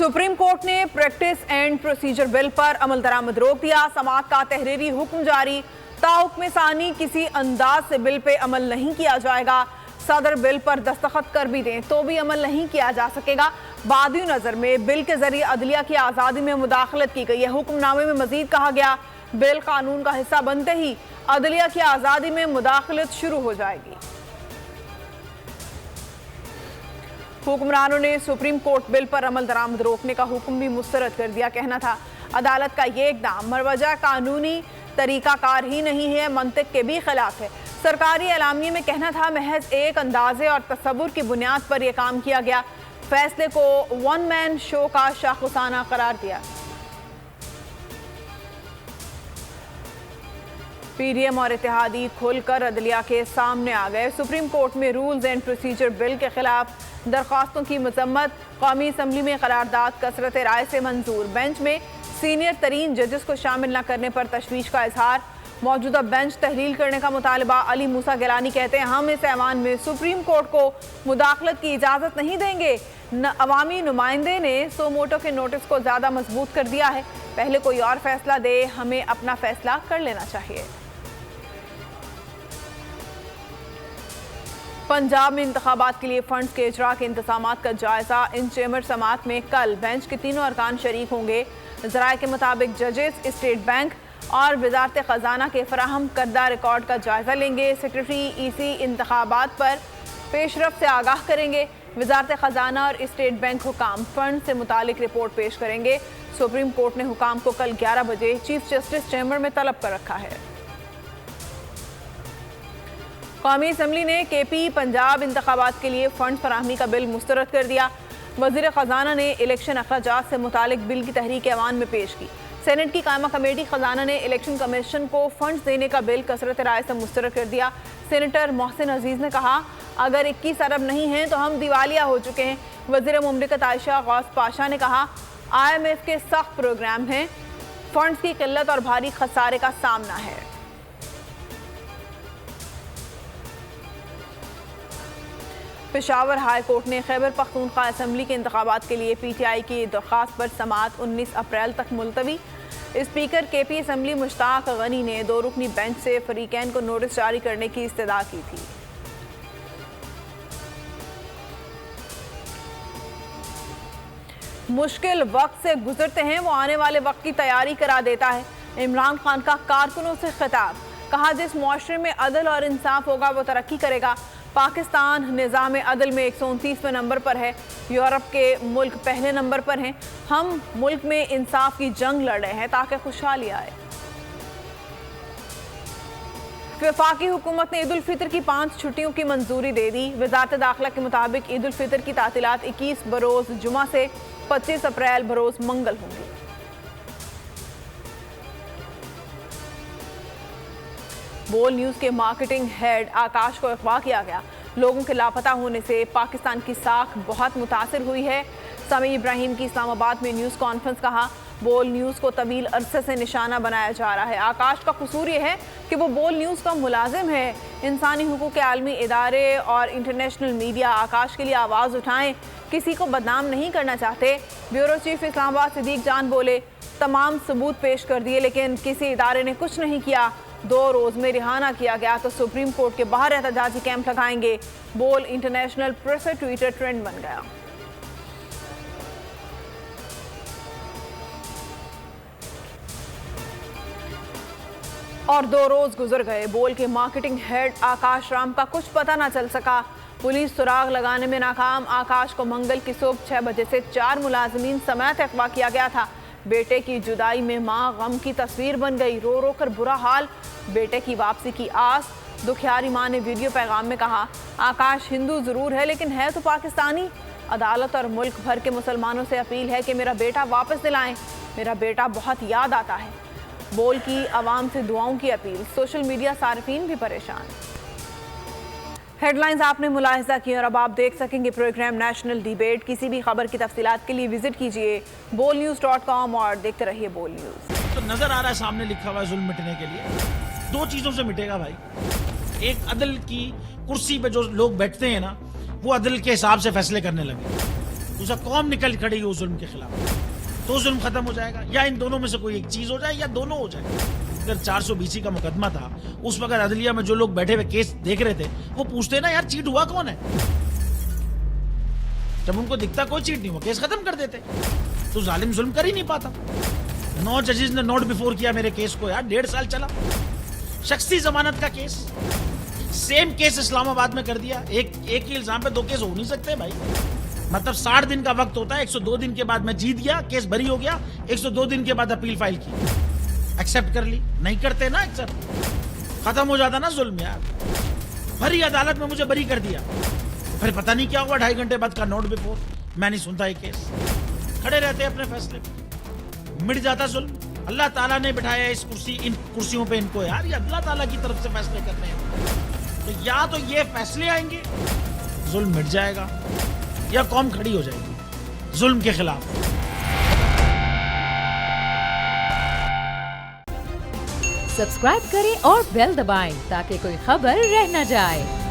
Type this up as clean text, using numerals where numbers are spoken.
Supreme court ने practice and procedure bill पर अमल दरामद रोक दिया। समाअत का तहरीरी हुक्म जारी। ताहुक्म सानी किसी अंदाज से बिल पे अमल नहीं किया जाएगा। सदर बिल पर दस्तखत कर भी दें तो भी अमल नहीं किया जा सकेगा। बादी नजर में बिल के जरिए अदलिया की आज़ादी में मुदाखलत की गई है। हुक्मनामे में मजीद कहा गया, बिल कानून का हिस्सा बनते ही अदलिया की आज़ादी में मुदाखलत शुरू हो जाएगी। हुक्मरानों ने सुप्रीम कोर्ट बिल पर अमल दरामद रोकने का हुक्म भी मुस्तरद कर दिया। कहना था, अदालत का ये इक़दाम मरवजा कानूनी तरीकाकार ही नहीं है, मंतिक के भी खिलाफ है। सरकारी एलामिये में कहना था, महज एक अंदाजे और तसव्वुर की बुनियाद पर यह काम किया गया। फैसले को वन मैन शो का शाखुसाना करार दिया। पीडीएम और इत्तेहादी खुलकर अदलिया के सामने आ गए। सुप्रीम कोर्ट में रूल्स एंड प्रोसीजर बिल के खिलाफ दरख्वास्तों की मजम्मत। कौमी असम्बली में करारदाद कसरत राय से मंजूर। बेंच में सीनियर तरीन जजेस को शामिल न करने पर तशवीश का इजहार। मौजूदा बेंच तहलील करने का मुतालबा। अली मूसा गिलानी कहते हैं, हम इस ऐवान में सुप्रीम कोर्ट को मुदाखलत की इजाज़त नहीं देंगे। अवामी नुमाइंदे ने सो मोटो के नोटिस को ज़्यादा मजबूत कर दिया है। पहले कोई और फैसला दे, हमें अपना फैसला कर लेना चाहिए। पंजाब में इंतखाबात के लिए फंड्स के इजरा के इंतजामात का जायजा। इन चेम्बर समात में कल बेंच के तीनों अरकान शरीक होंगे। ज़राए के मुताबिक जजेस स्टेट बैंक और वजारत ख़जाना के फराहम करदा रिकॉर्ड का जायजा लेंगे। सेक्रेटरी ईसी इंतखाबात पर पेशरफ से आगाह करेंगे। वजारत ख़जाना और स्टेट बैंक हुकाम फंड से मुतालिक रिपोर्ट पेश करेंगे। सुप्रीम कोर्ट ने हुकाम को कल 11 बजे चीफ जस्टिस चैम्बर में तलब कर रखा है। कौमी असम्बली ने केपी पंजाब इंतखाबात के लिए फंड फराहमी का बिल मुस्तरद कर दिया। वज़ीर ख़जाना ने इलेक्शन अखराजात से मुतालिक बिल की तहरीक ऐवान में पेश की। सेनेट की कायमा कमेटी ख़जाना ने इलेक्शन कमीशन को फंड्स देने का बिल कसरत राय से मुस्तरद कर दिया। सेनेटर मोहसिन अजीज़ ने कहा, अगर 21 अरब नहीं हैं तो हम दिवालिया हो चुके हैं। वज़ीर मुमलिकत आयशा गौस पाशा ने कहा, IMF के सख्त प्रोग्राम हैं, फंड्स की किल्लत और भारी खसारे का सामना है। पेशावर हाई कोर्ट ने खैबर पख्तूनख्वा असम्बली के इंतखाबात के लिए PTI की दरख्वास्त पर समाअत 19 अप्रैल तक मुलतवी। Speaker KP assembly Mushtaq Ghani ने 2 रुकनी बेंच से फरीकैन को नोटिस जारी करने की इस्तदा की थी। मुश्किल वक्त से गुजरते हैं, वो आने वाले वक्त की तैयारी करा देता है। इमरान खान का कारकुनों से खिताब। कहा, जिस मुआशरे में अदल और इंसाफ होगा वो तरक्की करेगा। पाकिस्तान निज़ाम अदल में 129वें नंबर पर है। यूरोप के मुल्क पहले नंबर पर हैं। हम मुल्क में इंसाफ की जंग लड़ रहे हैं ताकि खुशहाली आए। वफाकी हुकूमत ने ईद उल फितर की 5 छुट्टियों की मंजूरी दे दी। वजारत दाखिला के मुताबिक ईद उल फितर की तातीलात 21 बरोज़ जुमा से 25 अप्रैल बरोज़ मंगल होंगी। बोल न्यूज़ के मार्केटिंग हेड आकाश को अगवा किया गया। लोगों के लापता होने से पाकिस्तान की साख बहुत मुतासिर हुई है। समी इब्राहिम की इस्लामाबाद में न्यूज़ कॉन्फ्रेंस। कहा, बोल न्यूज़ को तवील अरसे से निशाना बनाया जा रहा है। आकाश का कसूर यह है कि वो बोल न्यूज़ का मुलाजिम है। इंसानी हुकूक के आलमी इदारे और इंटरनेशनल मीडिया आकाश के लिए आवाज़ उठाएं, किसी को बदनाम नहीं करना चाहते। ब्यूरो चीफ इस्लामाबाद सिद्दीक जान बोले, तमाम सबूत पेश कर दिए लेकिन किसी इदारे ने कुछ नहीं किया। 2 रोज़ में रिहाना किया गया तो सुप्रीम कोर्ट के बाहर एहतजाजी कैंप लगाएंगे। बोल इंटरनेशनल प्रेस ट्विटर ट्रेंड बन गया। और 2 रोज गुजर गए, बोल के मार्केटिंग हेड आकाश राम का कुछ पता ना चल सका। पुलिस सुराग लगाने में नाकाम। आकाश को मंगल की सुबह 6 बजे से 4 मुलाजमीन समेत अगवा किया गया था। बेटे की जुदाई में माँ गम की तस्वीर बन गई। रो रो कर बुरा हाल, बेटे की वापसी की आस। दुखियारी माँ ने वीडियो पैगाम में कहा, आकाश हिंदू ज़रूर है लेकिन है तो पाकिस्तानी। अदालत और मुल्क भर के मुसलमानों से अपील है कि मेरा बेटा वापस दिलाएं, मेरा बेटा बहुत याद आता है। बोल की आवाम से दुआओं की अपील। सोशल मीडिया सार्फिन भी परेशान। हेडलाइंस आपने मुलाहिजा की और अब आप देख सकेंगे प्रोग्राम नेशनल डिबेट। किसी भी खबर की तफसीलात के लिए विजिट कीजिए bolnews.com और देखते रहिए बोल न्यूज़। तो नजर आ रहा है सामने लिखा हुआ है जुल्म मिटने के लिए 2 चीजों से मिटेगा भाई। एक, अदल की कुर्सी पे जो लोग बैठते हैं ना, वो अदल के हिसाब से फैसले करने लगे। दूसरा कौम निकल खड़ी हो जुल्म के खिलाफ, तो जुल्म खत्म हो जाएगा। या इन दोनों में से कोई एक चीज हो जाए या दोनों हो जाए। अगर 420 का मुकदमा था, उस वक्त अदलिया में जो लोग बैठे हुए केस देख रहे थे वो पूछते ना यार चीट हुआ कौन है। जब उनको दिखता कोई चीट नहीं हुआ, केस खत्म कर देते। तो जालिम जुल्म कर ही नहीं पाता। 9 जजेस ने नोट बिफोर किया मेरे केस को यार, 1.5 साल चला। शख्सी जमानत का केस, सेम केस इस्लामाबाद में कर दिया। एक ही इल्जाम पे 2 केस हो नहीं सकते भाई। मतलब 60 दिन का वक्त होता है, 102 दिन के बाद मैं जीत गया, केस बरी हो गया, 102 दिन के बाद अपील फाइल की, एक्सेप्ट कर ली। नहीं करते ना एक्सेप्ट, खत्म हो जाता ना जुल्म यार। भरी अदालत में मुझे बरी कर दिया, फिर पता नहीं क्या हुआ 2.5 घंटे बाद का नोट बिफोर, मैं नहीं सुनता ये केस। खड़े रहते अपने फैसले पे, मिट जाता जुल्म। अल्लाह ताला ने बिठाया इस कुर्सी, इन कुर्सियों पे इनको यार, ये अल्लाह ताला की तरफ से फैसले करने हैं। तो या तो ये फैसले आएंगे, जुल्म मिट जाएगा, या कौम खड़ी हो जाएगी जुल्म के खिलाफ। सब्सक्राइब करें और बेल दबाएं ताकि कोई खबर रह न जाए।